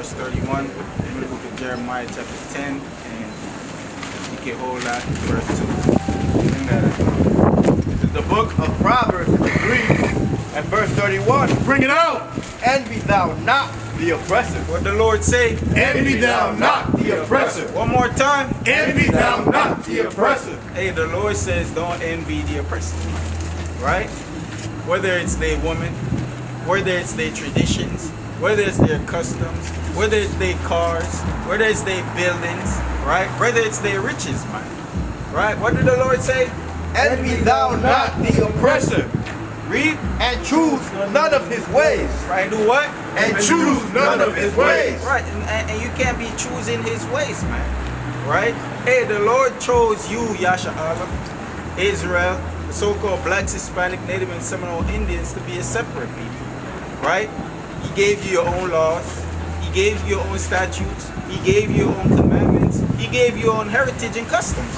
verse 31, in the book of Jeremiah chapter 10, and you can hold that verse 2. Bring that up. The book of Proverbs 3 and verse 31. Bring it out. Envy thou not the oppressor. What the Lord say? Envy thou not the oppressor. One more time. Envy thou not the oppressor. Hey, the Lord says don't envy the oppressor. Right? Whether it's their woman, whether it's their traditions, whether it's their customs, whether it's their cars, whether it's their buildings, right? Whether it's their riches, man. Right? What did the Lord say? Envy thou not the oppressor. Read. And choose none of his ways. Right? Do what? And choose none of his ways. Right. And you can't be choosing his ways, man. Right? Hey, the Lord chose you, Yasha Allah, Israel, the so-called blacks, Hispanic, Native, and Seminole Indians to be a separate people. Right? He gave you your own laws. He gave you your own statutes. He gave you your own commandments. He gave you your own heritage and customs.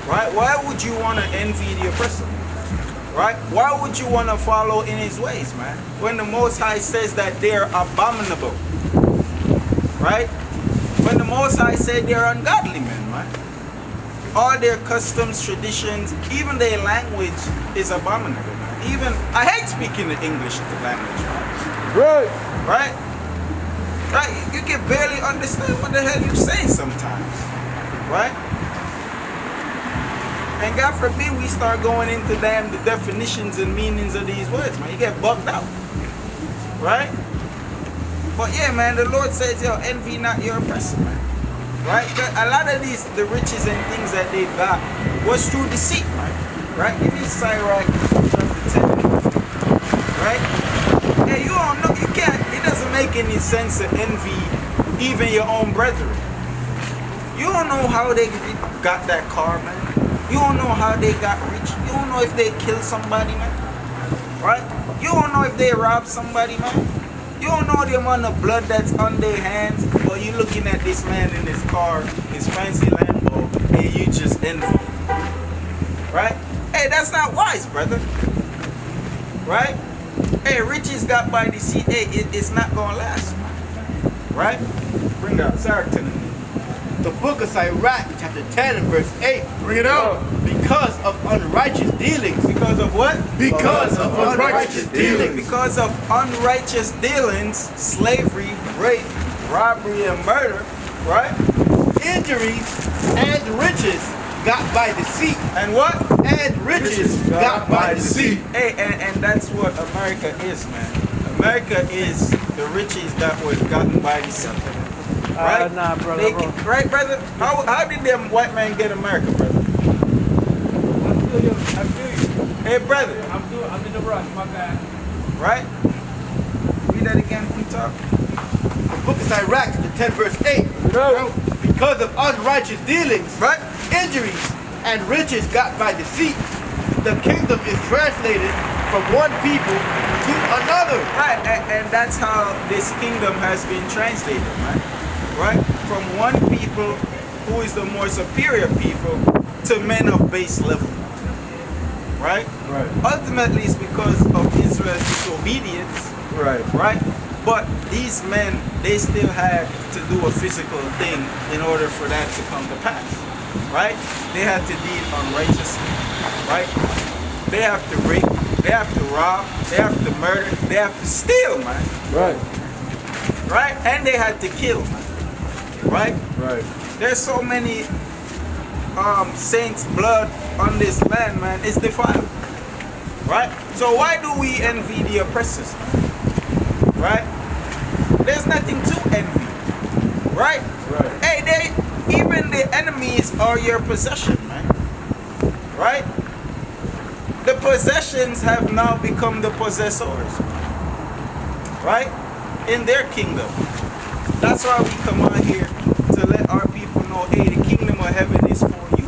Right? Why would you want to envy the oppressor? Right? Why would you want to follow in his ways, man? When the Most High says that they're abominable. Right? When the Most High said they're ungodly men, man. All their customs, traditions, even their language is abominable, man. Even, I hate speaking the English language, man. Right. Right? Right? You can barely understand what the hell you're saying sometimes. Right? And God forbid we start going into the definitions and meanings of these words, man. You get bugged out. Right? But yeah, man, the Lord says, yo, envy not your oppressor, man. Right? A lot of the riches and things that they got was through deceit, man. Right? Give me Sirach chapter 10. Right? Hey, you don't know, you can't, it doesn't make any sense to envy even your own brethren. You don't know how they got that car, man. You don't know how they got rich. You don't know if they killed somebody, man. Right? You don't know if they robbed somebody, man. You don't know the amount of blood that's on their hands. But you looking at this man in his car, his fancy Lambo, and you just envy. Right? Hey, that's not wise, brother. Right? Hey, riches got by deceit. Hey, it's not gonna last, man. Right? Bring that Sarah to me. The book of Sirach, chapter 10 and verse 8. Bring it out. Because of unrighteous dealings. Because of what? Because of unrighteous dealings. Because of unrighteous dealings, slavery, rape, robbery, and murder, right? Injuries and riches got by deceit. And what? And riches got by deceit. Hey, and that's what America is, man. America is the riches that was gotten by deceit. Right? Nah, brother. Right, brother? How did them white man get America, brother? I feel you. Hey, brother. I'm in the rush, my bad. Right? Read that again, can you talk? The book of Sirach, chapter 10 verse 8. Because of unrighteous dealings, Right? injuries, and riches got by deceit, the kingdom is translated from one people to another. Right, and that's how this kingdom has been translated, right? Right? From one people who is the more superior people to men of base level. Right? Right. Ultimately, it's because of Israel's disobedience. Right. Right? But these men, they still had to do a physical thing in order for that to come to pass. Right? They had to deal unrighteously. Right? They have to rape. They have to rob. They have to murder. They have to steal, man. Right. Right? And they had to kill, man. Right? Right. There's so many saints' blood on this land, man. It's defiled. Right? So why do we envy the oppressors, man? Right? There's nothing to envy. Right? Right. Hey, even the enemies are your possession, man. Right? The possessions have now become the possessors. Right? In their kingdom. That's why we come on here to let our people know, hey, the kingdom of heaven is for you.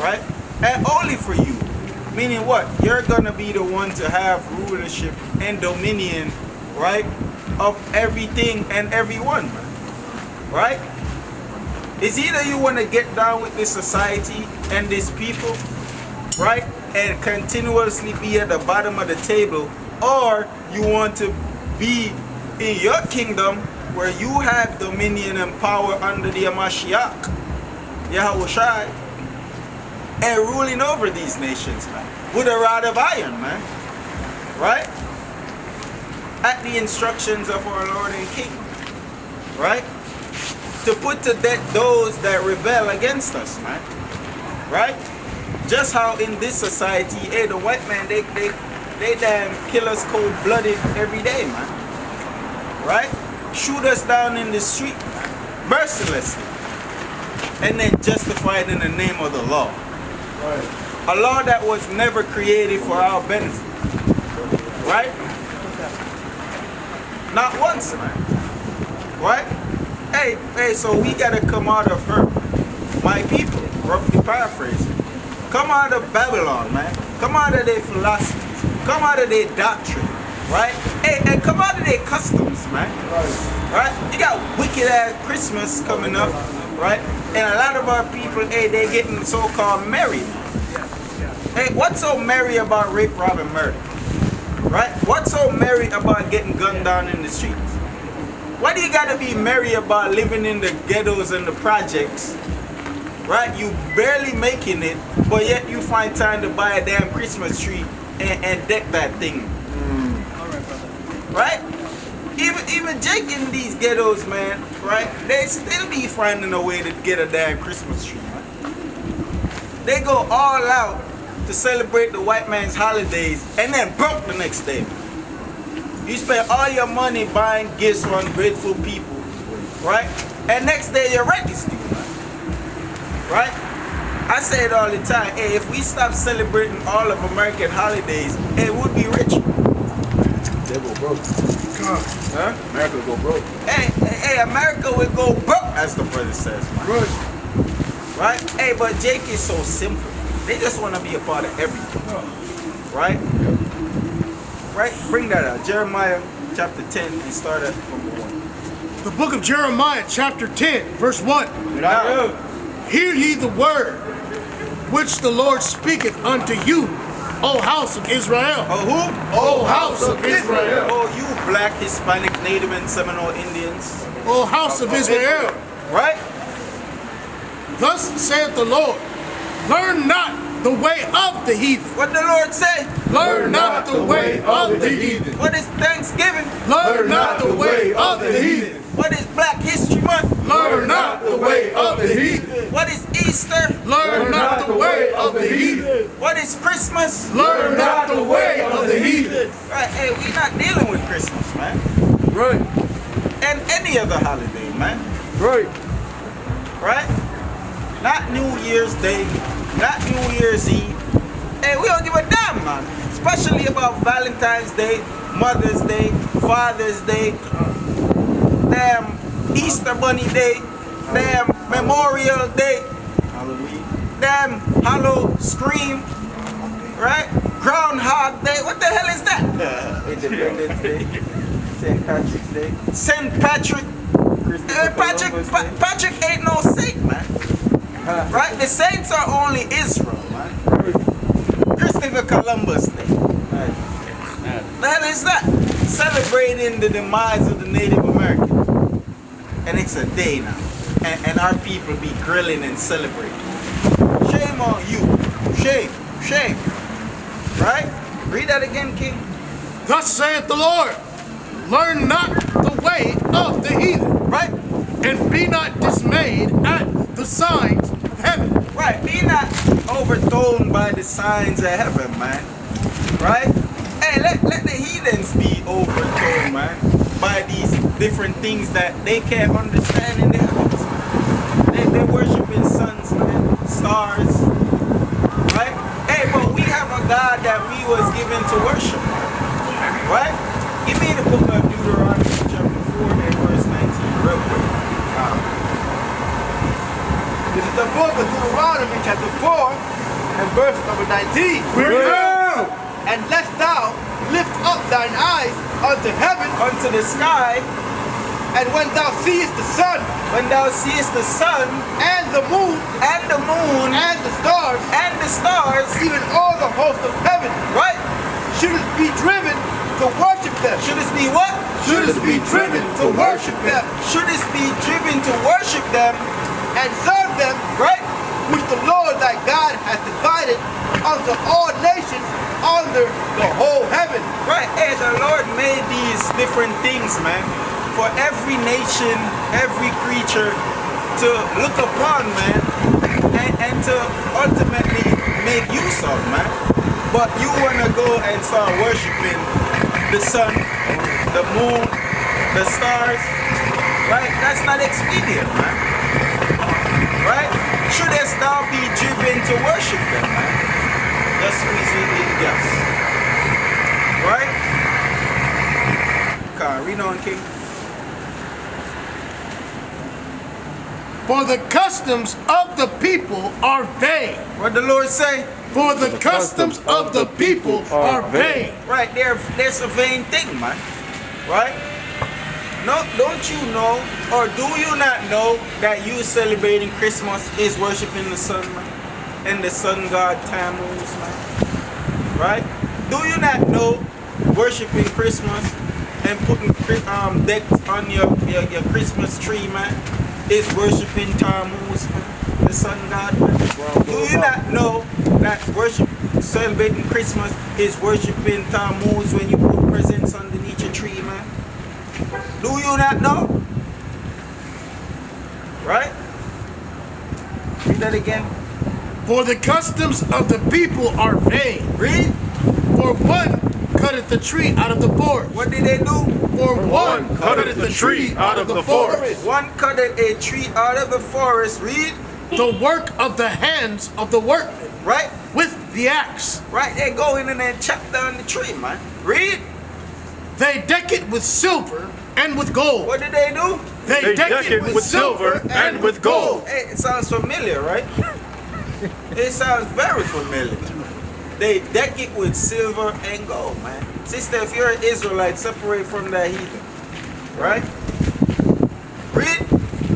Right? And only for you. Meaning what? You're going to be the one to have rulership and dominion, right? Of everything and everyone. Right? It's either you want to get down with this society and these people, right? And continuously be at the bottom of the table, or you want to be in your kingdom where you have dominion and power under the Mashiach, Yahushai, and ruling over these nations, man, with a rod of iron, man, right? At the instructions of our Lord and King, right? To put to death those that rebel against us, man, right? Just how in this society, hey, the white man, they damn kill us cold-blooded every day, man, right? Shoot us down in the street, man, mercilessly, and then justify it in the name of the law. Right. A law that was never created for our benefit, right? Not once, man, right? Hey, so we gotta come out of her, my people, roughly paraphrasing. Come out of Babylon, man. Come out of their philosophies. Come out of their doctrine, right? Hey, and come out of their customs, man. Right? You got wicked ass Christmas coming up, right? And a lot of our people, hey, they're getting so-called merry. Hey, what's so merry about rape, rob, and murder? Right? What's so merry about getting gunned down in the streets? What do you gotta be merry about living in the ghettos and the projects? Right? You barely making it, but yet you find time to buy a damn Christmas tree and deck that thing. Right? Even Jake in these ghettos, man, right? They still be finding a way to get a damn Christmas tree, man. They go all out to celebrate the white man's holidays and then broke the next day. You spend all your money buying gifts for ungrateful people, right? And next day your rent is due, right? I say it all the time, hey, if we stop celebrating all of American holidays, hey, we'd be rich. They go broke. Huh? America will go broke. Hey, America will go broke, as the brother says, man. Right? Hey, but Jake is so simple. They just want to be a part of everything. Right? Right? Bring that out. Jeremiah chapter 10 and start at number 1. The book of Jeremiah, chapter 10, verse 1. Now, Hear ye the word which the Lord speaketh unto you, O house of Israel. oh, who? O house of Israel. Oh, you black, Hispanic, Native, and Seminole Indians. O house of Israel. Right? Thus saith the Lord, learn not the way of the heathen. What the Lord say? Learn not the way of the heathen. What is Thanksgiving? Learn not the way of the heathen. What is Black History Month? Learn not the way of the heathen. What is Easter? Learn not the way of the heathen. What is Christmas? Learn not the way of the heathen. Right, hey, we not dealing with Christmas, man. Right. And any other holiday, man. Right. Right? Not New Year's Day, not New Year's Eve. Hey, we don't give a damn, man. Especially about Valentine's Day, Mother's Day, Father's Day, damn Easter Bunny Day, damn Memorial Day, Halloween. damn Hallow Scream, right? Groundhog Day. What the hell is that? Independence Day. St. Patrick's Day. St. Patrick. Patrick ain't no saint, man. Right? The saints are only Israel, man. Christopher Columbus Day. The hell is that? Celebrating the demise of the Native Americans. And it's a day now. And our people be grilling and celebrating. Shame on you. Shame. Shame. Right? Read that again, King. Thus saith the Lord, learn not the way of the heathen. Right? And be not dismayed at the signs of heaven. Right. Be not overthrown by the signs of heaven, man. Right? Hey, let the heathens be overthrown, man, by these different things that they can't understand in the heavens. They're worshiping suns, man, stars. Right? Hey, but we have a God that we was given to worship. Right? Give me the book of Deuteronomy chapter 4 and verse 19 real quick. This is the book of Deuteronomy chapter 4 and verse number 19. And lest thou lift up thine eyes unto heaven, Unto the sky, and when thou seest the sun when thou seest the sun and the moon and the moon and the stars, and the stars, even all the host of heaven, right? shouldest be driven to worship them. Should this be what? Should us be driven to worship them? Should us be driven to worship them? And serve them, Right? which the Lord thy God hath divided unto all nations under the whole heaven. Right. Hey, the Lord made these different things, man, for every nation, every creature to look upon, man, and to ultimately make use of, man. But you want to go and start worshiping the sun, the moon, the stars, right? That's not expedient, man. Right? Shouldest thou be driven to worship them, man? Just easily, yes. Right? Come on, read on, King. For the customs of the people are vain. What the Lord say? For the customs of the people are vain. Right, there's a vain thing, man. Right? No, don't you know, or do you not know that you celebrating Christmas is worshiping the sun, man? And the sun god Tammuz, man. Right? Do you not know worshiping Christmas and putting decks on your Christmas tree, man, is worshiping Tammuz, man, the sun god, man? Do you not know that celebrating Christmas is worshiping Tammuz when you put presents underneath your tree, man? Do you not know? Right? Read that again. For the customs of the people are vain. Read. For one cutteth the tree out of the forest. What did they do? For one cutteth the tree out of the forest. One cutted a tree out of the forest. Read. The work of the hands of the workmen. Right? With the axe. Right, they go in and they chop down the tree, man. Read. They deck it with silver and with gold. What did they do? They deck it with silver and with gold. Hey, it sounds familiar, right? It sounds very familiar. They deck it with silver and gold, man. Sister, if you're an Israelite, separate from that heathen. Right? Read.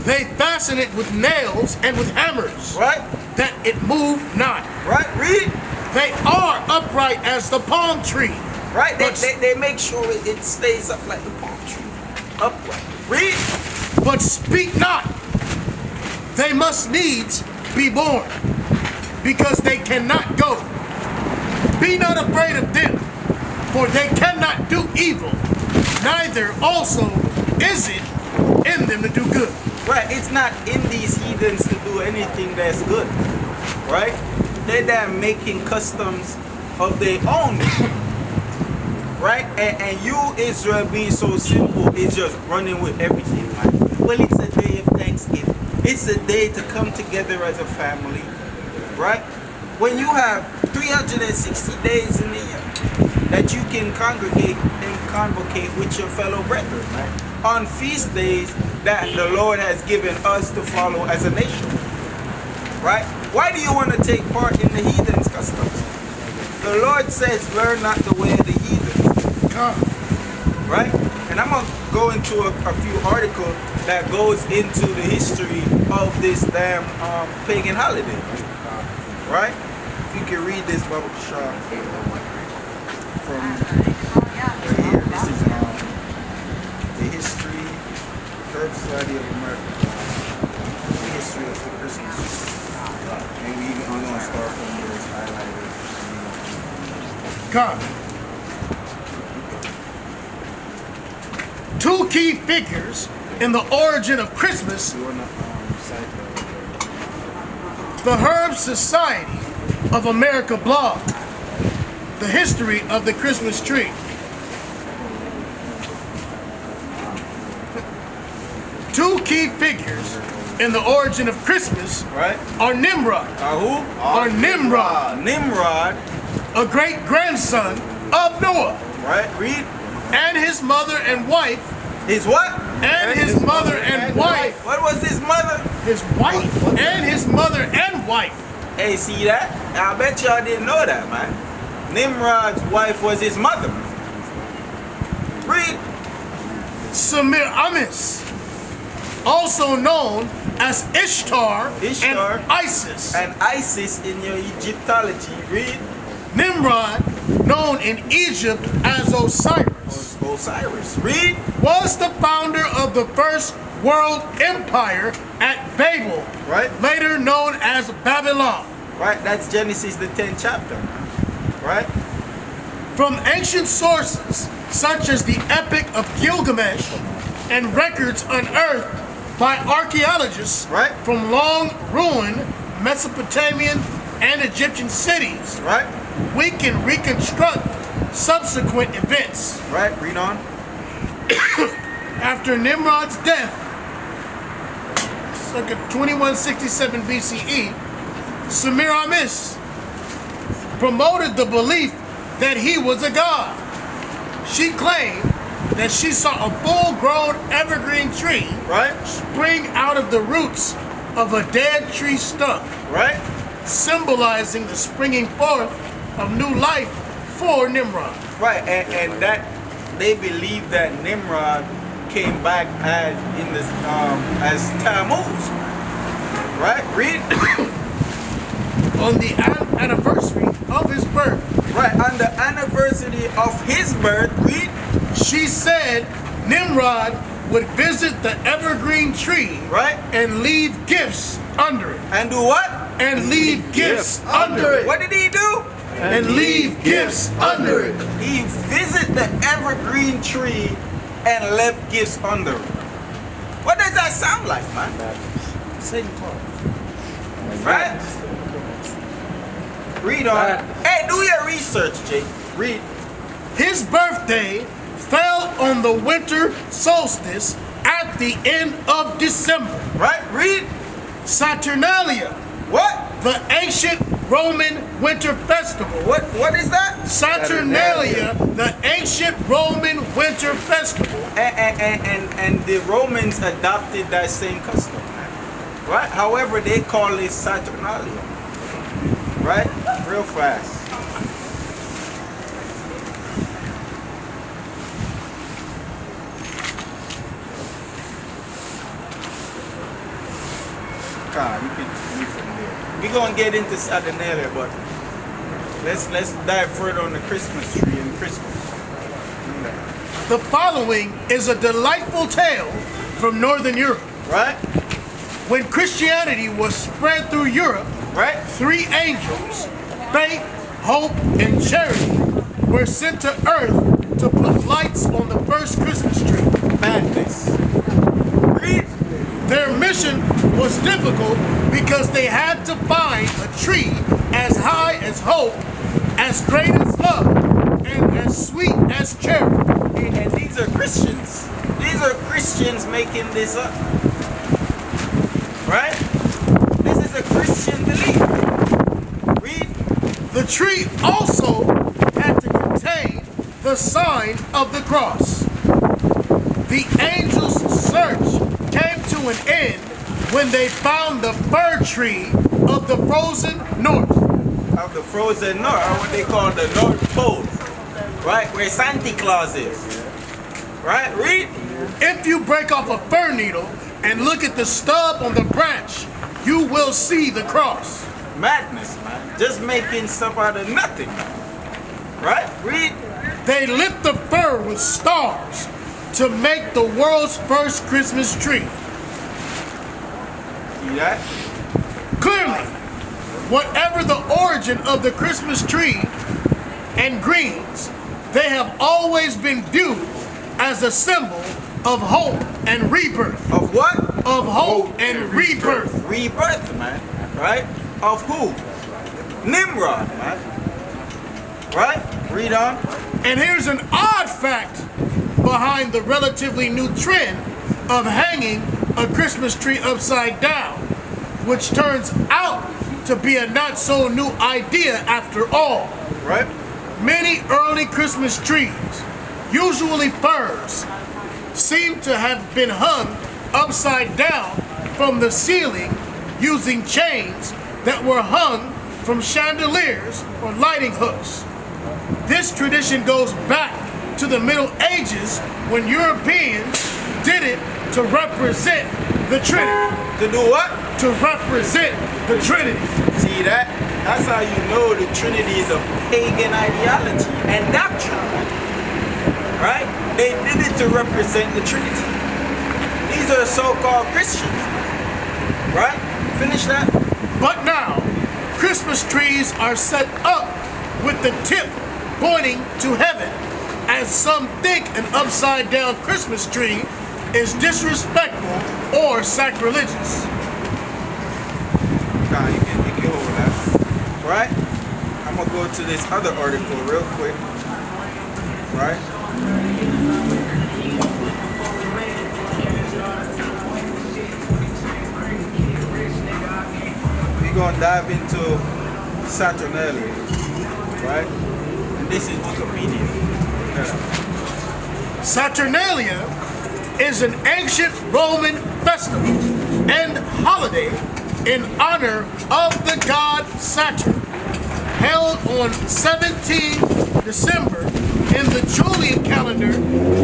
They fasten it with nails and with hammers. Right? That it move not. Right? Read. They are upright as the palm tree. Right? They make sure it stays up like the palm tree. Upright. Read. But speak not. They must needs be born, because they cannot go. Be not afraid of them, for they cannot do evil, neither also is it in them to do good. Right, it's not in these heathens to do anything that's good. Right? They're there making customs of their own. Right? And you, Israel, being so simple, is just running with everything, man. Well, it's a day of Thanksgiving. It's a day to come together as a family. Right? When you have 360 days in the year that you can congregate and convocate with your fellow brethren, right? On feast days that the Lord has given us to follow as a nation. Right? Why do you want to take part in the heathens' customs? The Lord says, learn not the way of the heathens. Right? And I'm going to go into a few articles that goes into the history of this damn pagan holiday. Right? If you can read this, Baba Shah, from right here. This is the history, Third Society of America, the history of the Christmas. Maybe even I'm going to start from where it's highlighted. Come. Two key figures in the origin of Christmas: the Herb Society of America blog, the history of the Christmas tree. Two key figures in the origin of Christmas, right, are Nimrod. Who? Are Nimrod. Nimrod, a great grandson of Noah. Right, read. And his mother and wife. His what? And his mother and wife. What was his mother? His wife. And his mother and wife. Hey, see that? I bet y'all didn't know that, man. Nimrod's wife was his mother. Read. Semiramis, also known as Ishtar, Ishtar and Isis. And Isis in your Egyptology. Read. Nimrod known in Egypt as Osiris, Osiris. Read. was the founder of the first world empire at Babel, Right. later known as Babylon. Right. That's Genesis, the 10th chapter. Right. From ancient sources, such as the Epic of Gilgamesh and records unearthed by archaeologists Right. from long-ruined Mesopotamian and Egyptian cities, Right. we can reconstruct subsequent events. Right. Read on. After Nimrod's death, circa 2167 BCE, Semiramis promoted the belief that he was a god. She claimed that she saw a full-grown evergreen tree Right. spring out of the roots of a dead tree stump, Right. symbolizing the springing forth of new life for Nimrod. Right. And that they believe that Nimrod came back as Tammuz. Right. Read. On the anniversary of his birth, Right. On the anniversary of his birth. Read. she said Nimrod would visit the evergreen tree, Right. and leave gifts under it. And do what? And leave gifts under it. What did he do? And leave gifts under it. He visited the evergreen tree and left gifts under it. What does that sound like, man? Satan Claus. Right? Read on. Hey, do your research, Jake. Read. His birthday fell on the winter solstice at the end of December. Right? Read. Saturnalia, What? the ancient Roman winter festival. What is that? Saturnalia, the ancient Roman winter festival. And the Romans adopted that same custom. Right? However, they call it Saturnalia. Right? Real fast. God, you can read from there. We're gonna get into Saturnalia, but let's dive further on the Christmas tree and Christmas. The following is a delightful tale from Northern Europe. Right? When Christianity was spread through Europe, Right? 3 angels, faith, hope, and charity, were sent to earth to put lights on the first Christmas tree. Madness. Read. Their mission was difficult because they had to find a tree as high as hope, as great as love, and as sweet as charity. And these are Christians. These are Christians making this up. Right? This is a Christian belief. Read. The tree also had to contain the sign of the cross. The angels' search came to an end when they found the fir tree of the frozen north. Of the frozen north, or what they call the North Pole. Right? Where Santa Claus is. Right? Read. If you break off a fir needle and look at the stub on the branch, you will see the cross. Madness, man. Just making stuff out of nothing. Right? Read. They lit the fir with stars to make the world's first Christmas tree. See that? Clearly, whatever the origin of the Christmas tree and greens, they have always been viewed as a symbol of hope and rebirth. Of what? Of hope and rebirth. Rebirth, man. Right? Of who? Nimrod, man. Right? Read on. And here's an odd fact behind the relatively new trend of hanging a Christmas tree upside down, which turns out to be a not so new idea after all. Right? Many early Christmas trees, usually firs, seem to have been hung upside down from the ceiling using chains that were hung from chandeliers or lighting hooks. This tradition goes back to the Middle Ages when Europeans did it to represent the Trinity. To do what? To represent the Trinity. See that? That's how you know the Trinity is a pagan ideology and doctrine. Right? They did it to represent the Trinity. These are so-called Christians. Right? Finish that. But now, Christmas trees are set up with the tip pointing to heaven, as some think an upside-down Christmas tree is disrespectful or sacrilegious. Nah, you can hold that. Right? I'm gonna go to this other article real quick. Right? We're gonna dive into Saturnalia. Right? And this is Wikipedia. Saturnalia is an ancient Roman festival and holiday in honor of the god Saturn, held on 17 December in the Julian calendar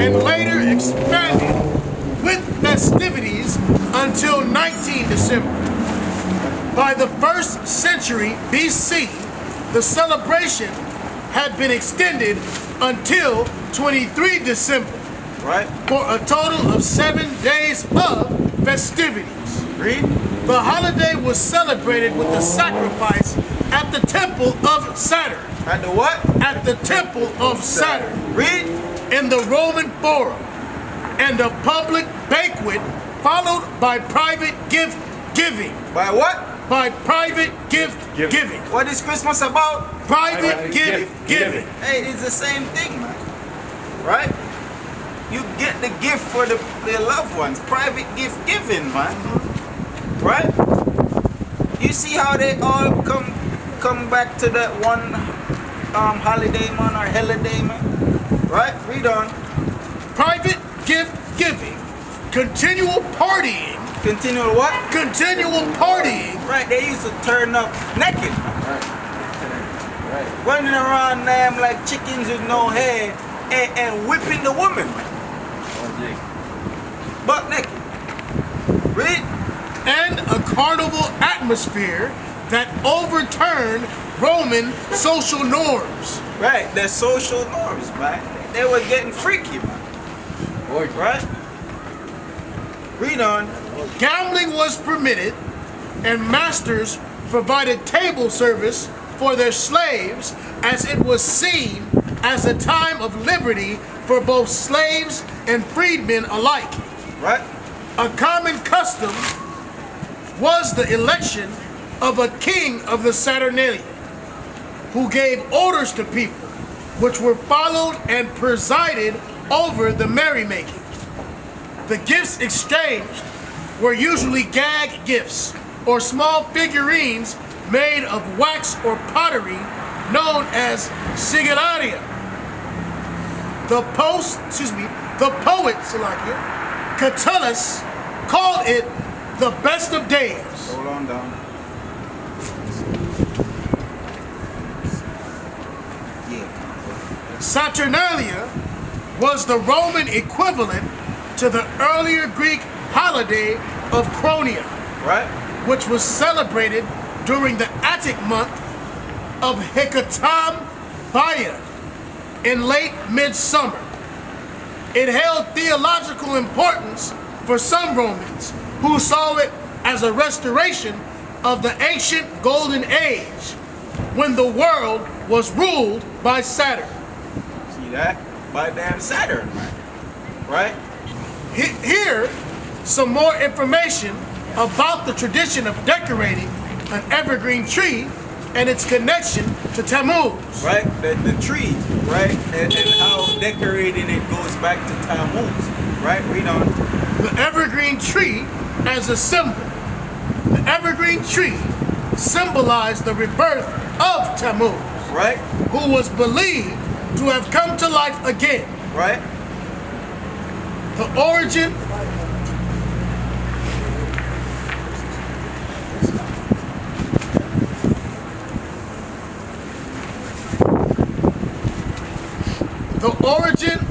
and later expanded with festivities until 19 December. By the 1st century BC, the celebration had been extended until 23 December, Right? for a total of 7 days of festivities. Read. The holiday was celebrated with a sacrifice at the temple of Saturn. At the what? At the temple of Saturn Read. in the Roman Forum, and a public banquet followed by private gift giving. By what? By private gift giving. What is Christmas about? Private gift giving. Hey, it's the same thing, man. Right? You get the gift for the loved ones. Private gift giving, man. Right? You see how they all come back to that one holiday, man, or holiday, man? Right? Read on. Private gift giving. Continual partying. Continual what? Continual partying. Right, they used to turn up naked. Right. Running around them like chickens with no hair and whipping the woman. Butt naked. Read. And a carnival atmosphere that overturned Roman social norms. Right, their social norms, man. They were getting freaky, man. Right? Read on. Gambling was permitted, and masters provided table service for their slaves, as it was seen as a time of liberty for both slaves and freedmen alike. Right? A common custom was the election of a king of the Saturnalia, who gave orders to people, which were followed and presided over the merrymaking. The gifts exchanged were usually gag gifts or small figurines made of wax or pottery known as sigillaria. The poet Catullus called it the best of days. Hold on down. Yeah. Saturnalia was the Roman equivalent to the earlier Greek holiday of Chronia, Right? which was celebrated during the Attic month of Hecatombaia in late midsummer. It held theological importance for some Romans who saw it as a restoration of the ancient golden age when the world was ruled by Saturn. See that? By damn Saturn, man. Right? Here, some more information about the tradition of decorating an evergreen tree and its connection to Tammuz. Right? The tree, right? And how decorating it goes back to Tammuz. Right? Read on. The evergreen tree as a symbol. The evergreen tree symbolized the rebirth of Tammuz, Right? who was believed to have come to life again. Right? The origin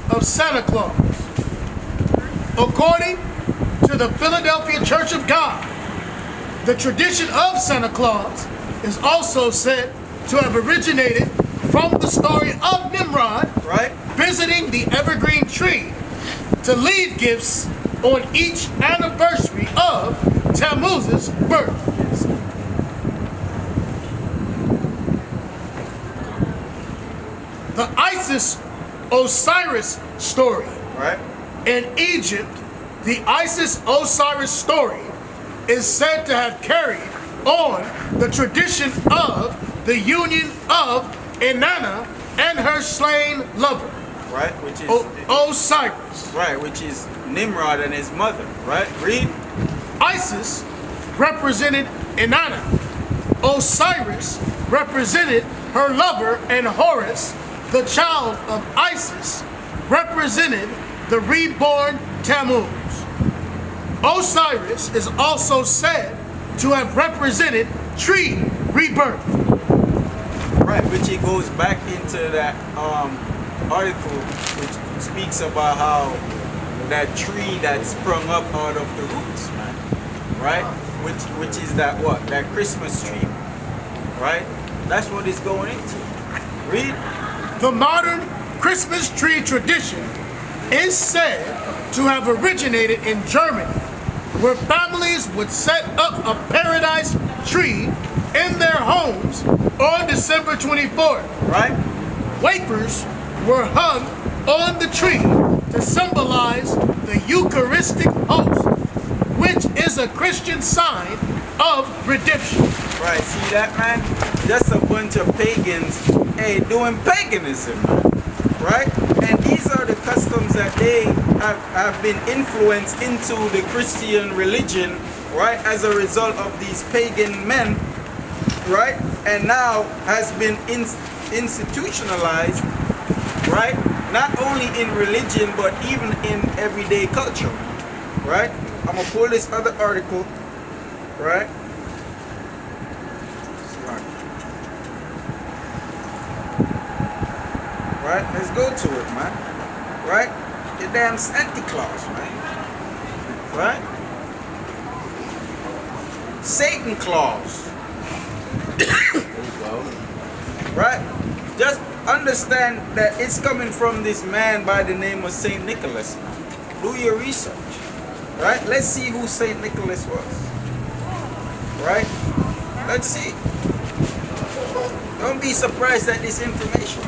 of Santa Claus. According to the Philadelphia Church of God, the tradition of Santa Claus is also said to have originated from the story of Nimrod Right? visiting the evergreen tree to leave gifts on each anniversary of Tammuz's birth. The Isis-Osiris story. Right? In Egypt, the Isis-Osiris story is said to have carried on the tradition of the union of Inanna and her slain lover, Right? Which is Osiris. right, which is Nimrod and his mother. Right? Read. Isis represented Inanna. Osiris represented her lover, and Horus, the child of Isis, represented the reborn Tammuz. Osiris is also said to have represented tree rebirth. Right, which it goes back into that article which speaks about how that tree that sprung up out of the roots, man. Right? Which is that what? That Christmas tree. Right? That's what it's going into. Read. The modern Christmas tree tradition is said to have originated in Germany, where families would set up a paradise tree in their homes on December 24th. Right? Wafers were hung on the tree to symbolize the Eucharistic host, which is a Christian sign of redemption. Right, see that, man? Just a bunch of pagans, hey, doing paganism, man. Right? And these are the customs that they have been influenced into the Christian religion, right, as a result of these pagan men, right? And now has been institutionalized, right? Not only in religion, but even in everyday culture, right? I'm gonna pull this other article, right? Right? Let's go to it, man. Right? The damn Santa Claus, man. Right? Satan Claus. Right? Just understand that it's coming from this man by the name of Saint Nicholas, man. Do your research. Right? Let's see who Saint Nicholas was. Right? Let's see. Don't be surprised at this information.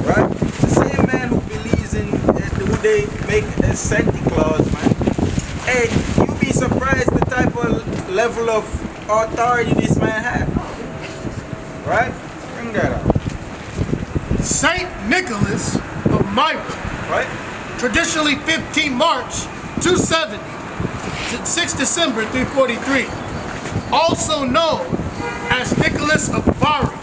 Right? The same man who believes in who they make as Santa Claus, man. Hey, you be surprised the type of level of authority this man had. Right? Bring that up. Saint Nicholas of Myra, Right? traditionally 15 March 270 to 6 December 343, also known as Nicholas of Bari,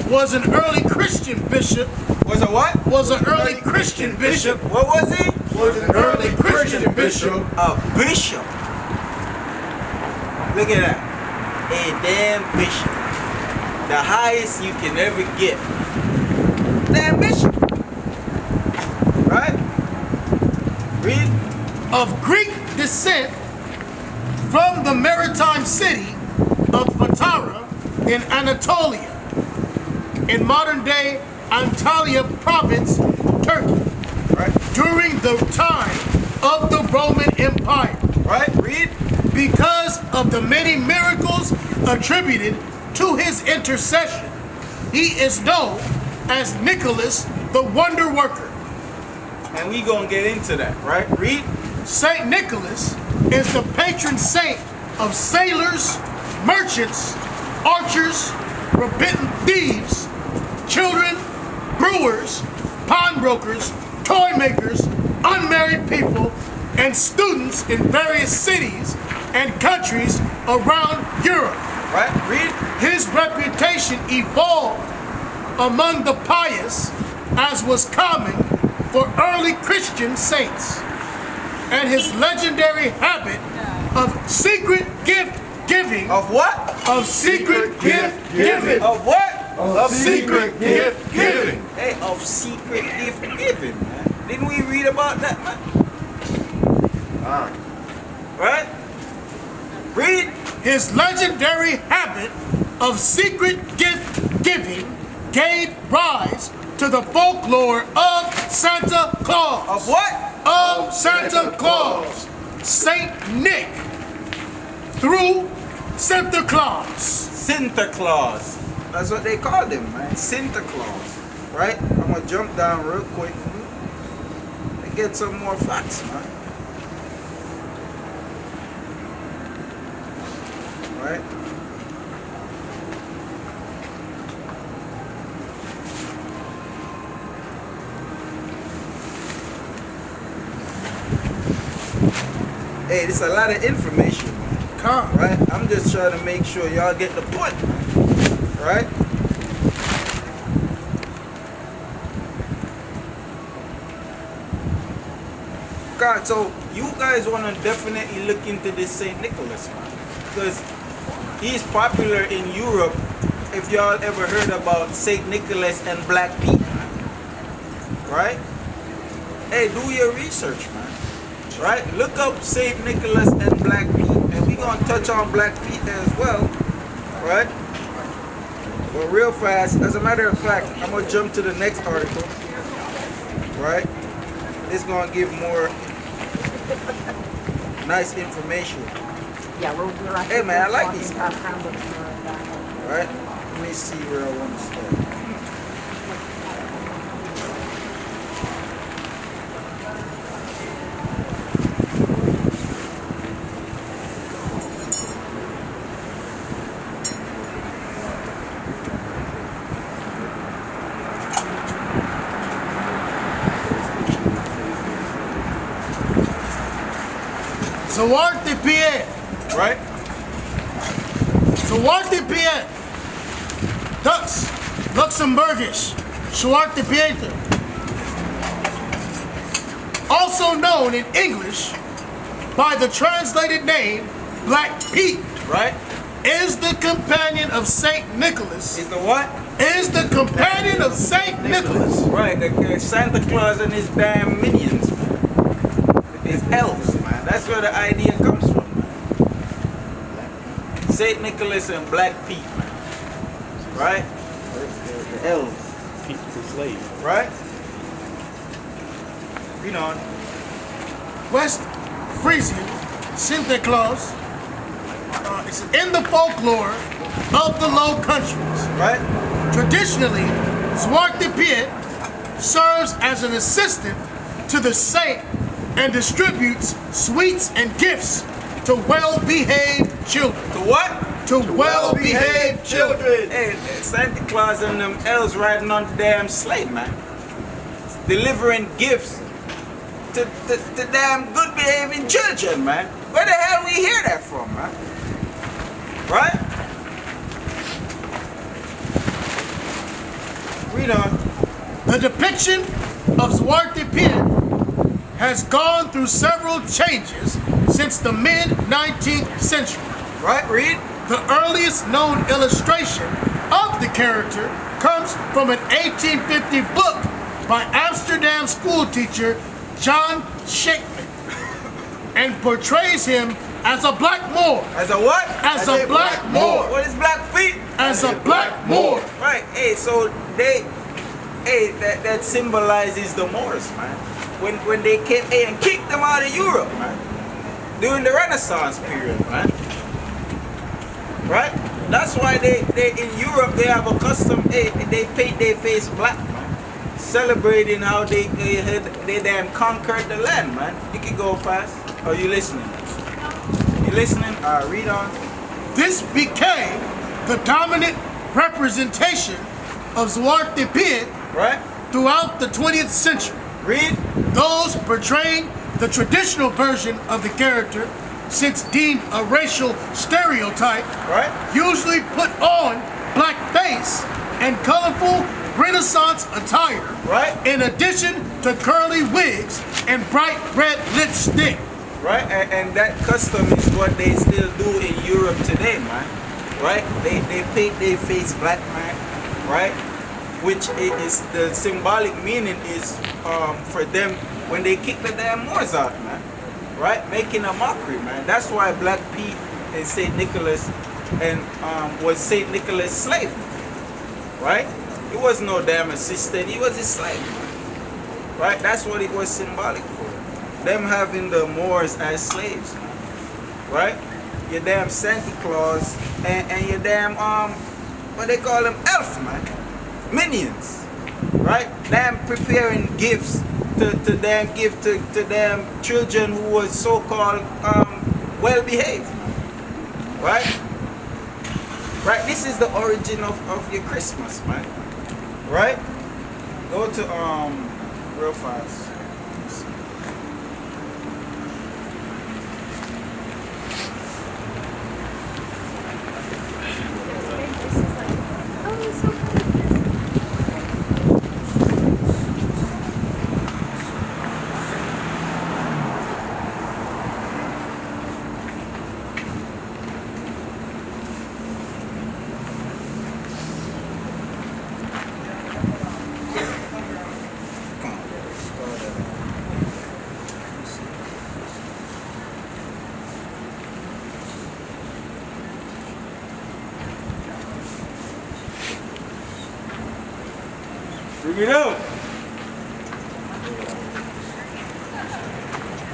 was an early Christian bishop. Was a what? Was an early Christian bishop. What was he? Was an early Christian bishop. A bishop. Look at that. A damn bishop. The highest you can ever get. Damn bishop. Right? Read. Of Greek descent from the maritime city of Patara in Anatolia, in modern-day Antalya province, Turkey, Right? during the time of the Roman Empire. Right? Read. Because of the many miracles attributed to his intercession, he is known as Nicholas the Wonder Worker. And we gonna get into that, right? Read. Saint Nicholas is the patron saint of sailors, merchants, archers, repentant thieves, children, brewers, pawnbrokers, toy makers, unmarried people, and students in various cities and countries around Europe. Right? Read. His reputation evolved among the pious, as was common for early Christian saints, and his legendary habit of secret gift giving. Of what? Of secret gift giving. Of what? Of secret gift giving. Hey, of secret gift giving, man. Didn't we read about that, man? Right? Read. His legendary habit of secret gift giving gave rise to the folklore of Santa Claus. Of what? Of Santa Claus. Saint Nick through Santa Claus. Santa Claus. That's what they called him, man. Santa Claus. Right? I'm gonna jump down real quick and get some more facts, man. Right? Hey, there's a lot of information, man. Come. Right? I'm just trying to make sure y'all get the point, right? God, so you guys want to definitely look into this Saint Nicholas, man, because he's popular in Europe. If y'all ever heard about Saint Nicholas and Black Pete, man, right? Hey, do your research, man. Right? Look up Saint Nicholas and Black Pete, and we're gonna touch on Black Pete as well, right? But real fast, as a matter of fact, I'm gonna jump to the next article, right? It's gonna give more nice information. Yeah, we're Hey, man, I like talking these about guys. how much more of that. Right? Let me see where I want to start. Zwarte Piet. Right? Zwarte Piet. Dutch, Luxembourgish, Zwarte Piet. Also known in English by the translated name Black Pete, Right? is the companion of Saint Nicholas. Is the what? Is the companion of Saint Nicholas. Right, the Santa Claus and his damn minions, man. His elves, man. That's where the idea comes from, man. Saint Nicholas and Black Pete, man. Right? The elves. Pete the slave. Right? Read on. West Frisian, Santa Claus, is in the folklore of the Low Countries. Right? Traditionally, Zwarte Piet serves as an assistant to the saint and distributes sweets and gifts to well-behaved children. To what? To well-behaved children. Hey, Santa Claus and them elves riding on the damn sleigh, man. Delivering gifts to damn good behaving children, man. Where the hell we hear that from, man? Right? Read on. The depiction of Zwarte Piet has gone through several changes since the mid-19th century. Right? Read. The earliest known illustration of the character comes from an 1850 book by Amsterdam schoolteacher John Shakeman and portrays him as a black Moor. As a what? As a black Moor. What is Black Pete? As a black Moor. Right. Hey, so that symbolizes the Moors, man. When they came and kicked them out of Europe, man. During the Renaissance period, man. Right? That's why they in Europe they have a custom, they paint their face black, man. Celebrating how they damn conquered the land, man. You can go fast. Are you listening? You listening? Read on. This became the dominant representation of Zwarte Piet Right? throughout the 20th century. Read. Those portraying the traditional version of the character, since deemed a racial stereotype, Right? usually put on blackface and colorful Renaissance attire, Right? in addition to curly wigs and bright red lipstick. Right? And that custom is what they still do in Europe today, man. Right? They paint their face black, man. Right? Which is the symbolic meaning is for them when they kick the damn Moors out, man. Right? Making a mockery, man. That's why Black Pete and Saint Nicholas, and was Saint Nicholas' slave, right? He was no damn assistant. He was a slave, right? That's what it was symbolic for. Them having the Moors as slaves, right? Your damn Santa Claus and your damn what they call them, elf, man, minions, right? Them preparing gifts to them give to them children who was so-called well behaved, right? Right. This is the origin of your Christmas, man. Right? Go to real fast. Bring it up.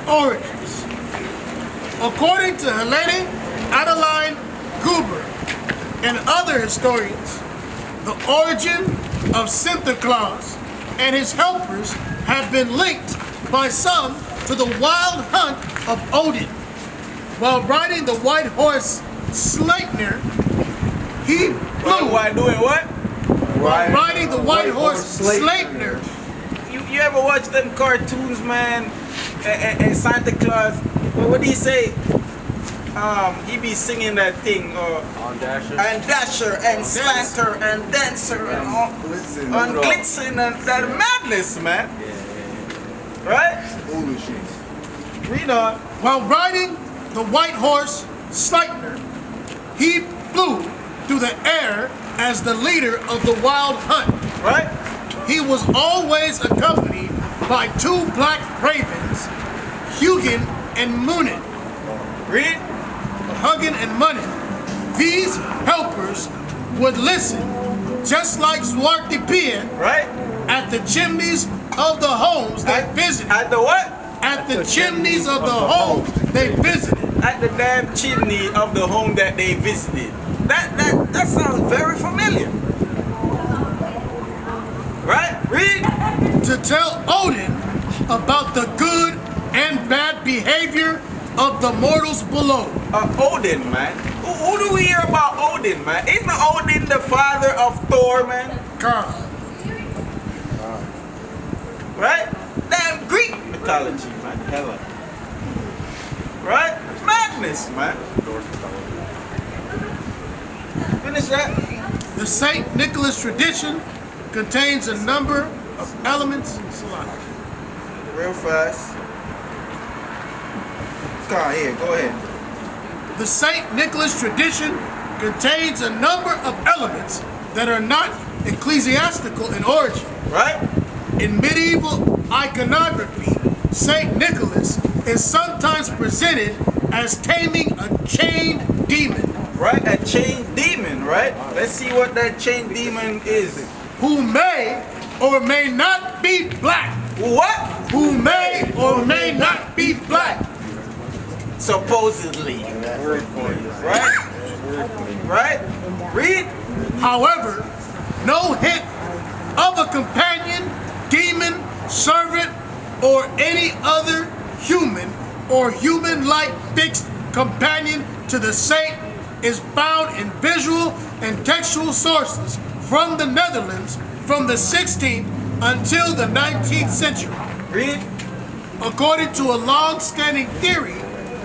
Origins. According to Helene Adeline Gruber and other historians, the origin of Santa Claus and his helpers have been linked by some to the wild hunt of Odin. While riding the white horse Sleipnir, he flew. Why doing what? While riding the white horse Sleipnir, You ever watch them cartoons, man? And Santa Claus, what do you say? He be singing that thing, On Dasher. and Dasher and Slanter and Dancer and all, and Blitzen and that madness, man. Right? Foolishness. Read on. while riding the white horse Sleipnir, he flew through the air as the leader of the wild hunt. Right? He was always accompanied by two black ravens, Hugin and Munin. Read. Hugin and Munin. These helpers would listen, just like Zwartipien, Right? at the chimneys of the homes they visited. At the what? At the chimneys of the homes they visited. At the damn chimney of the home that they visited. That sounds very familiar. Right? Read. To tell Odin about the good and bad behavior of the mortals below. Odin, man. Who do we hear about Odin, man? Isn't Odin the father of Thor, man? God. Right? Damn Greek mythology, man. Hella. Right? Madness, man. Finish that. The St. Nicholas tradition contains a number of elements. Real fast. Come on, here, go ahead. The St. Nicholas tradition contains a number of elements that are not ecclesiastical in origin. Right? In medieval iconography, St. Nicholas is sometimes presented as taming a chained demon. Right? A chained demon, right? Let's see what that chained demon is. Who may or may not be black. What? Who may or may not be black. Supposedly. Right? Right? Read. However, no hint of a companion, demon, servant, or any other human or human-like fixed companion to the saint is found in visual and textual sources from the Netherlands from the 16th until the 19th century. Read. According to a long-standing theory,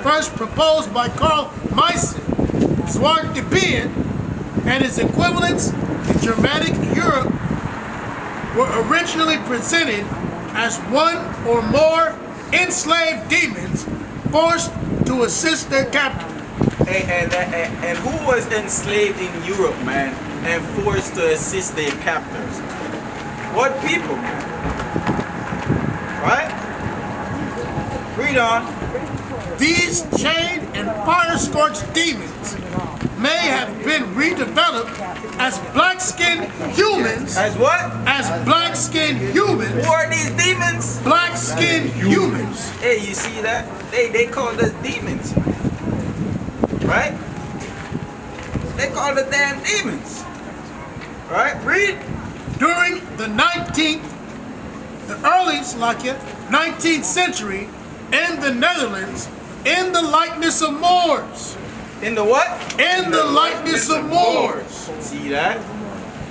first proposed by Carl Meissen, Zwartipien and his equivalents in Germanic Europe were originally presented as one or more enslaved demons forced to assist their captors. And who was enslaved in Europe, man, and forced to assist their captors? What people, man? Right? Read on. These chained and fire-scorched demons may have been redeveloped as black-skinned humans. As what? As black-skinned humans. Who are these demons? Black-skinned humans. Hey, you see that? They called us demons. Right? They called us damn demons. Right? Read. During the early 19th century in the Netherlands, in the likeness of Moors. In the what? In the likeness of Moors. See that?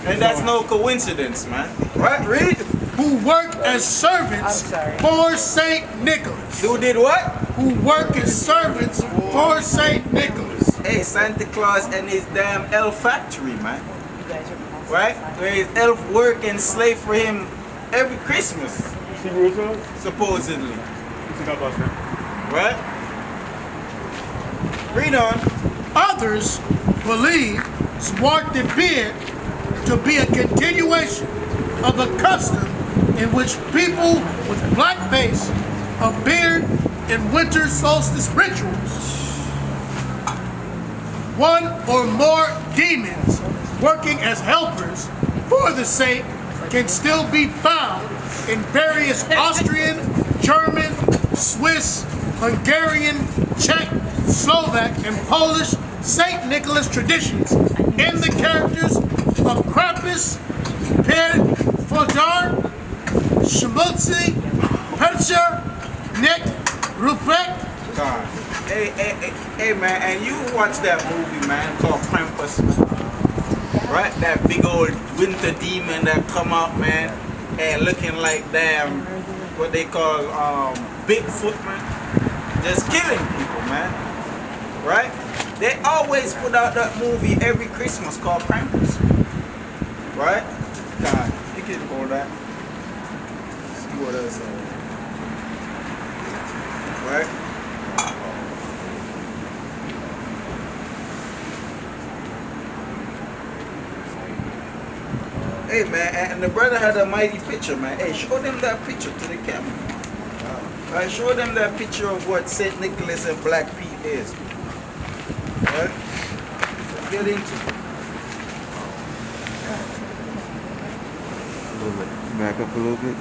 And that's no coincidence, man. Right? Read. Who worked as servants for St. Nicholas. Who did what? Who worked as servants for St. Nicholas. Hey, Santa Claus and his damn elf factory, man. Right? Where his elf work and slave for him every Christmas. Supposedly. Right? Read on. Others believe Zwarte Piet to be a continuation of a custom in which people with black face, a beard, and winter solstice rituals. One or more demons working as helpers for the saint can still be found in various Austrian, German, Swiss, Hungarian, Czech, Slovak, and Polish St. Nicholas traditions in the characters of Krampus, Per Fojar, Schmutzy, Percher, Nick, Ruprecht. God. Hey, man, and you watch that movie, man, called Krampus, right? That big old winter demon that come out, man, and looking like damn, what they call Bigfoot, man. Just killing people, man. Right? They always put out that movie every Christmas called Krampus. Right? God, you can go that. See what else. Right? Hey man, and the brother had a mighty picture, man. Hey, show them that picture to the camera. Right, show them that picture of what St. Nicholas and Black Pete is. Right? Let's get into it. Back up a little bit.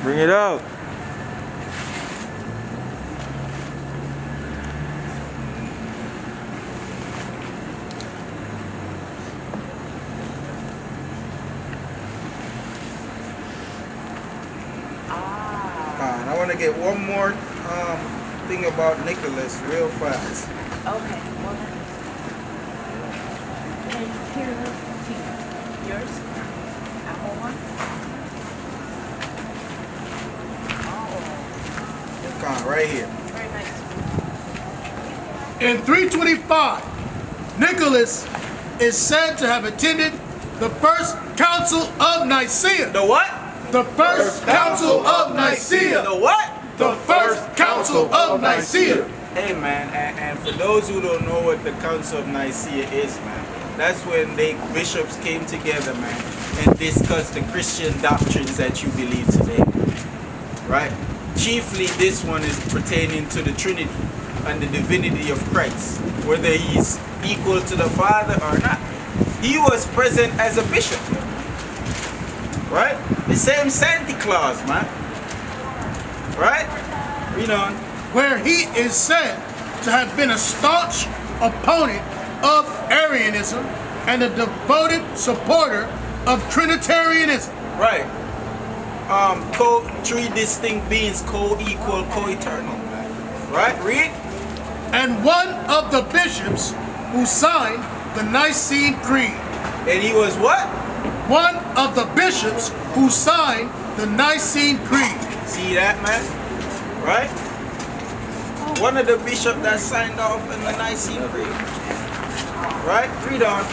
Bring it out. I want to get one more thing about Nicholas real fast. Okay. Well, then here, yours? Apple one? Oh. Come on, right here. Very nice. In 325, Nicholas is said to have attended the First Council of Nicaea. The what? The First Council of Nicaea. The what? The First Council of Nicaea. Hey man, and for those who don't know what the Council of Nicaea is, man, that's when they bishops came together, man, and discussed the Christian doctrines that you believe today, right? Chiefly, this one is pertaining to the Trinity and the divinity of Christ, whether he's equal to the Father or not. He was present as a bishop, right? The same Santa Claus, man. Right? Read on. Where he is said to have been a staunch opponent of Arianism and a devoted supporter of Trinitarianism. Right. Three distinct beings, co-equal, co-eternal. Right? Read. And one of the bishops who signed the Nicene Creed. And he was what? One of the bishops who signed the Nicene Creed. See that, man? Right? One of the bishops that signed off in the Nicene Creed. Right? Read on.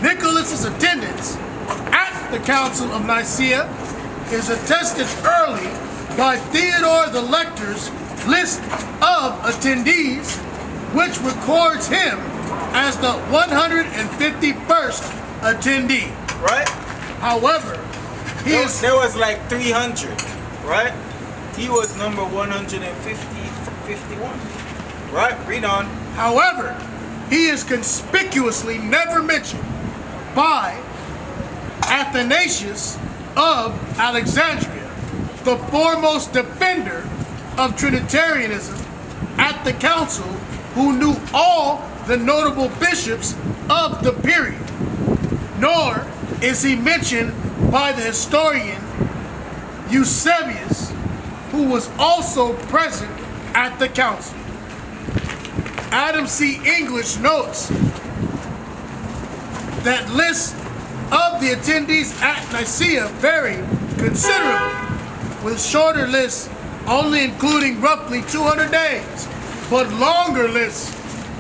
Nicholas's attendance at the Council of Nicaea is attested early by Theodore the Lector's list of attendees, which records him as the 151st attendee. Right? However, There was like 300, right? He was number 151. Right? Read on. However, he is conspicuously never mentioned by Athanasius of Alexandria, the foremost defender of Trinitarianism at the council, who knew all the notable bishops of the period. Nor is he mentioned by the historian Eusebius, who was also present at the council. Adam C. English notes that lists of the attendees at Nicaea vary considerably, with shorter lists only including roughly 200 days, but longer lists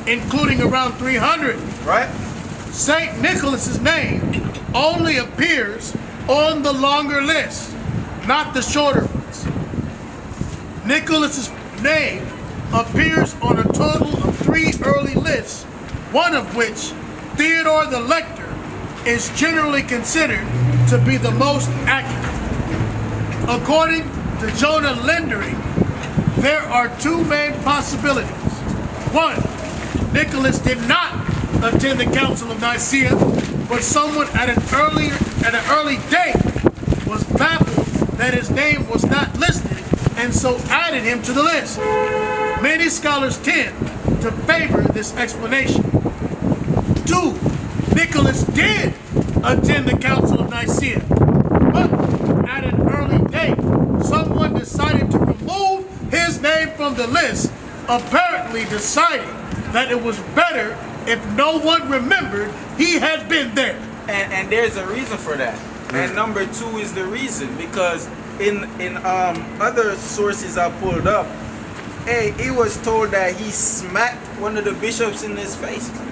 including around 300. Right? St. Nicholas's name only appears on the longer list, not the shorter ones. Nicholas's name appears on a total of 3 early lists, one of which, Theodore the Lector, is generally considered to be the most accurate. According to Jonah Lindering, there are 2 main possibilities. 1, Nicholas did not attend the Council of Nicaea, but someone at an early date was baffled that his name was not listed and so added him to the list. Many scholars tend to favor this explanation. 2, Nicholas did attend the Council of Nicaea, but at an early date, someone decided to remove his name from the list, apparently deciding that it was better if no one remembered he had been there. And there's a reason for that. And number 2 is the reason, because in other sources I pulled up, hey, he was told that he smacked one of the bishops in his face, man.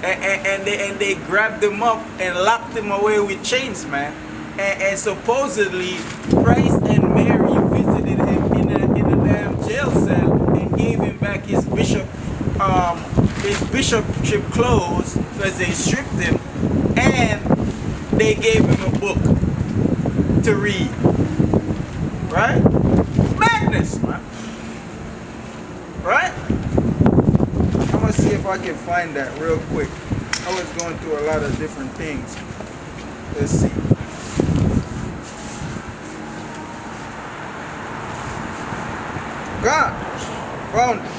And they grabbed him up and locked him away with chains, man. And supposedly Christ and Mary visited him in a damn jail cell and gave him back his bishopship clothes because they stripped him, and they gave him a book to read. Right? Madness, man. Right? I'm gonna see if I can find that real quick. I was going through a lot of different things. Let's see. God, found it.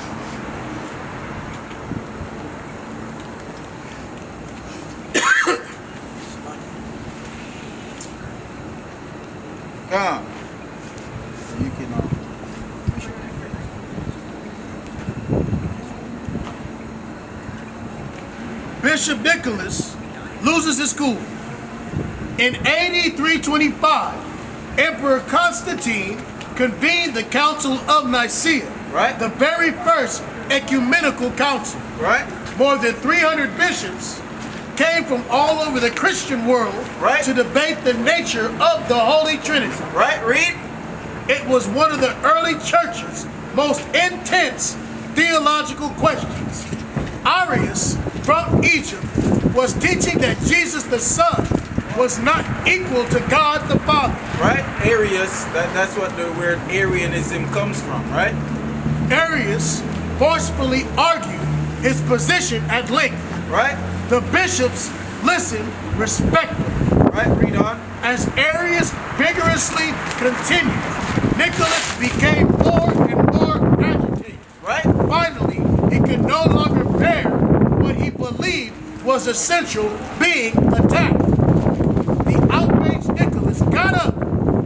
God. You can Bishop Nicholas loses his school. In AD 325, Emperor Constantine convened the Council of Nicaea, Right. the very first ecumenical council. Right? More than 300 bishops came from all over the Christian world Right. to debate the nature of the Holy Trinity. Right? Read. It was one of the early church's most intense theological questions. Arius from Egypt was teaching that Jesus the Son was not equal to God the Father. Right? Arius, that's what the word Arianism comes from, right? Arius forcefully argued his position at length. Right? The bishops listened respectfully. Right? Read on. As Arius vigorously continued, Nicholas became more and more agitated. Right? Finally, he could no longer bear what he believed was essential being attacked. The outraged Nicholas got up,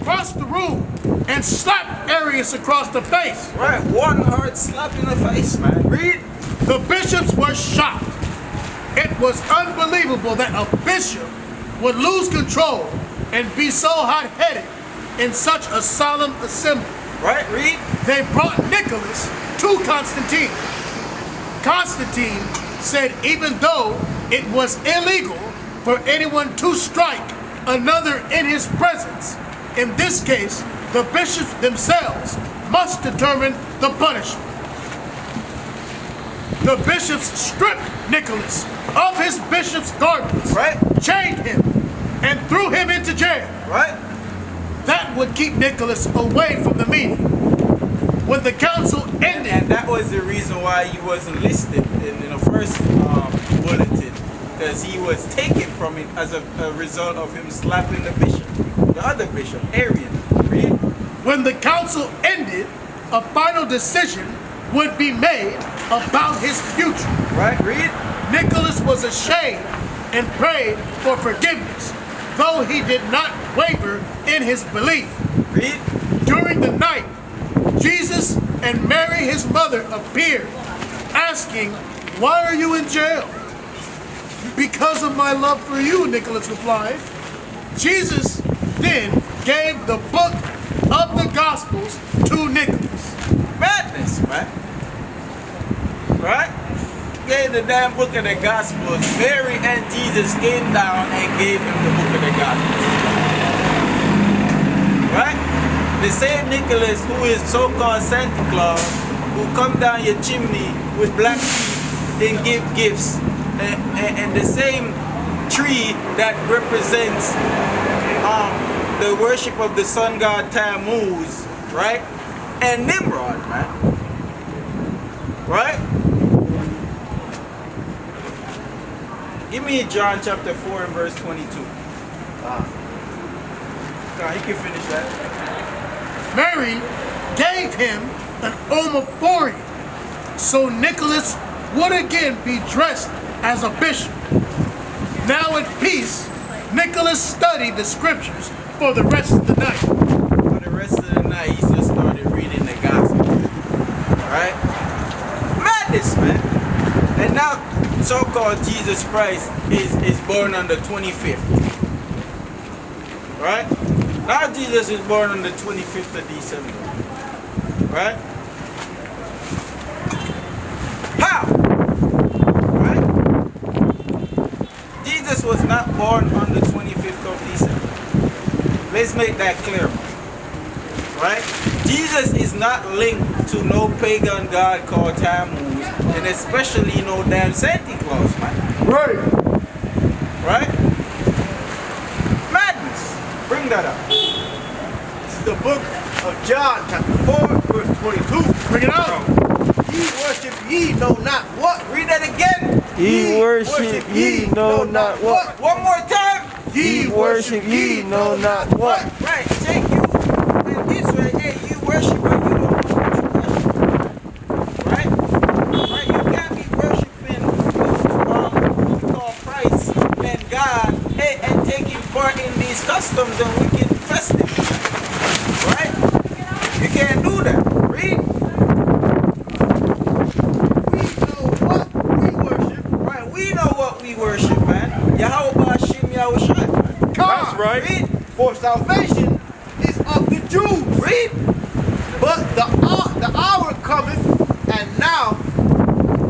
crossed the room, and slapped Arius across the face. Right? One hard slap in the face, man. Read. The bishops were shocked. It was unbelievable that a bishop would lose control and be so hot-headed in such a solemn assembly. Right? Read. They brought Nicholas to Constantine. Constantine said even though it was illegal for anyone to strike another in his presence. In this case, the bishops themselves must determine the punishment. The bishops stripped Nicholas of his bishop's garments, Right? chained him, and threw him into jail. Right? That would keep Nicholas away from the meeting. When the council ended, And that was the reason why he wasn't listed in the first bulletin, because he was taken from it as a result of him slapping the bishop, the other bishop, Arian. Read. when the council ended, a final decision would be made about his future. Right? Read. Nicholas was ashamed and prayed for forgiveness, though he did not waver in his belief. Read. During the night, Jesus and Mary, his mother, appeared, asking, "Why are you in jail?" "Because of my love for you," Nicholas replied. Jesus then gave the book of the Gospels to Nicholas. Madness, man. Right? Gave the damn book of the Gospels. Mary and Jesus came down and gave him the book of the Gospels. Right? The same Nicholas who is so-called Santa Claus, who come down your chimney with black teeth and give gifts, and the same tree that represents the worship of the sun god Tammuz, right? And Nimrod, man. Right? Give me John chapter 4 and verse 22. You can finish that. Mary gave him an omophore, so Nicholas would again be dressed as a bishop. Now at peace, Nicholas studied the scriptures for the rest of the night. For the rest of the night, he just started reading the gospel. Right? Madness, man. And now, so-called Jesus Christ is born on the 25th. Right? Now Jesus is born on the 25th of December. Right? How? Right? Jesus was not born on the 25th of December. Let's make that clear. Right? Jesus is not linked to no pagan god called Tammuz, and especially no damn Santa Claus, man. Right. Right? Madness. Bring that up. This is the book of John, chapter 4, verse 22. Bring it out. Ye worship ye know not what. Read that again. Ye worship ye know not what. One more time. Ye worship ye know not what. Right. Take you and Israel. Hey, you worship but you don't know what you worship. Right? Right? You can't be worshiping what you call Christ and God, hey, and taking part in these customs and wicked festivals. Right? You can't do that. Read. We know what we worship. Right, we know what we worship, man. Yahweh Hashem Yahushua. That's right. Read. For salvation is of the Jews. Read. But the hour cometh, and now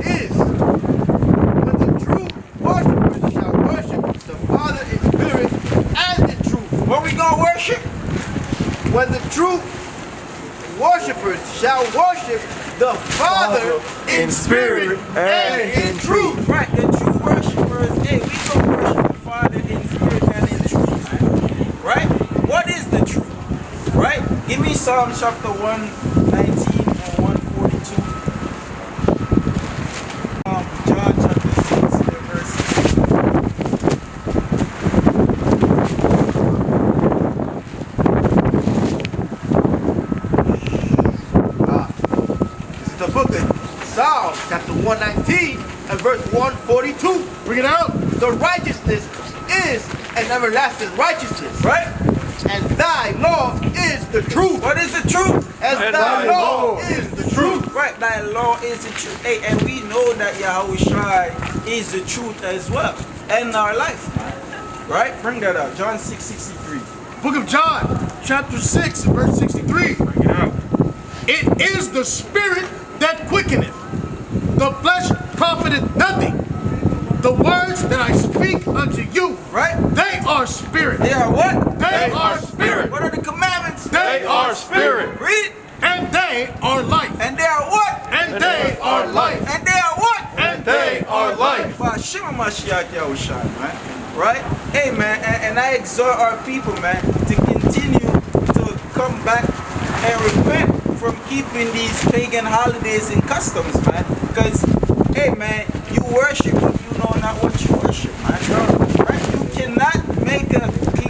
is, when the true worshipers shall worship the Father in spirit and in truth. What we gonna worship? When the true worshipers shall worship the Father in spirit and in truth. Right, the true worshipers, hey, we gonna worship the Father in spirit and in truth. Right? What is the truth? Right? Give me Psalm chapter 119 and 142. John chapter 6 and verse 6. This is the book of Psalm, chapter 119 and verse 142. Bring it out. The righteousness is an everlasting righteousness, right? and thy law is the truth. What is the truth? And thy law is the truth. Right, thy law is the truth. Hey, and we know that Yahushua is the truth as well. And our life. Right? Bring that up. John 6:63. Book of John, chapter 6, and verse 63. Bring it out. It is the spirit that quickeneth. The flesh profiteth nothing. The words that I speak unto you, Right? they are spirit. They are what? They are spirit. What are the commandments? They are spirit. Read. And they are life. And they are what? And they are life. And they are what? And they are life. Shema Mashiach Yahushua, man. Right? Hey, man, and I exhort our people, man, to continue to come back and repent from keeping these pagan holidays and customs, man. Because, hey, man, you worship what you know not what you worship, man. Right? You cannot make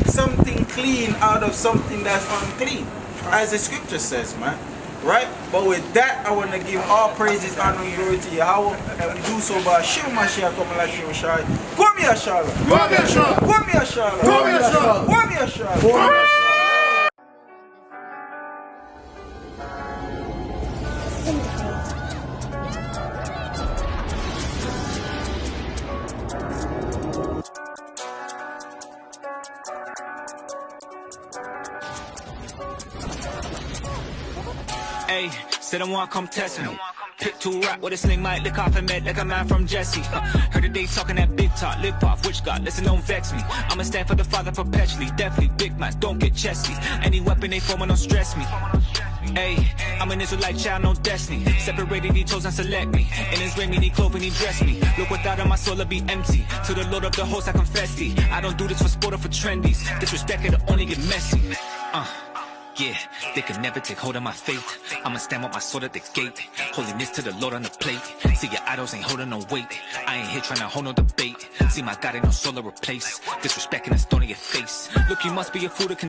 something clean out of something that's unclean, as the scripture says, man. Right? But with that, I want to give all praises, honor, and glory to Yahweh. And we do so by Shema Mashiach, come like you, Shai. Come here, Charlotte. Come here, Charlotte. Come here, Charlotte. Come here, Charlotte. Come here, Charlotte. Hey, said I want come test me. Pick two rap with a sling might lick off a med like a man from Jesse. Heard that they talking that big talk, lip off, which God, listen, don't vex me. I'ma stand for the Father perpetually, definitely, big man, don't get chesty. Any weapon they form, don't stress me. Hey, I'm an Israelite child, no destiny. Separated, he chose and select me. In his ring, he clothing, he dressed me. Look without him, my soul will be empty. To the Lord of the hosts, I confess thee. I don't do this for sport or for trendies. Disrespect, it'll only get messy. Yeah, they can never take hold of my faith. I'ma stand with my sword at the gate. Holiness to the Lord on the plate. See, your idols ain't holding no weight. I ain't here trying to hold no debate. See, my God ain't no soul to replace. Disrespecting and stone in your face. Look, you must be a fool to